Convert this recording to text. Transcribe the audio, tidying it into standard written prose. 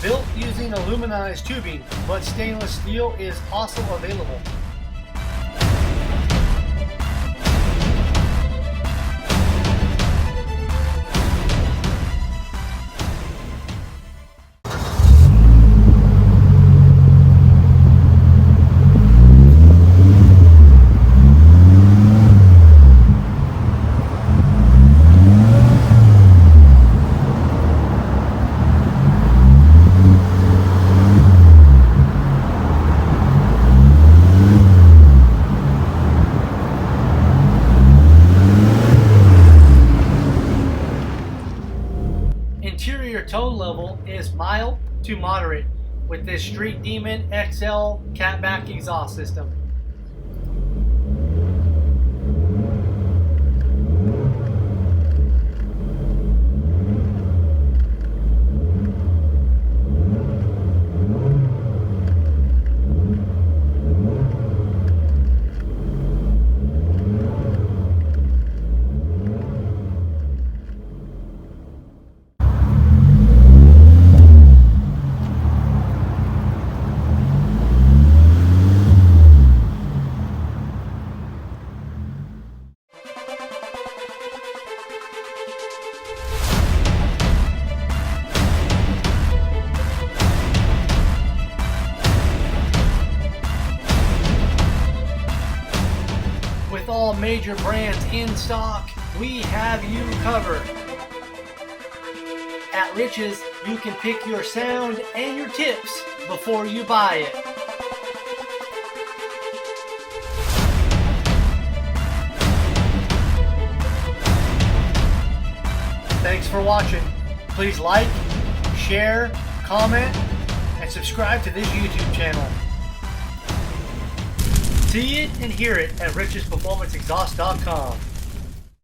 Built using aluminized tubing, but stainless steel is also available. Interior tone level is mild to moderate with this Street Demon XL catback exhaust system. With all major brands in stock, we have you covered. At Rich's, you can pick your sound and your tips before you buy it. Thanks for watching. Please like, share, comment, and subscribe to this YouTube channel. See it and hear it at richsperformanceexhaust.com.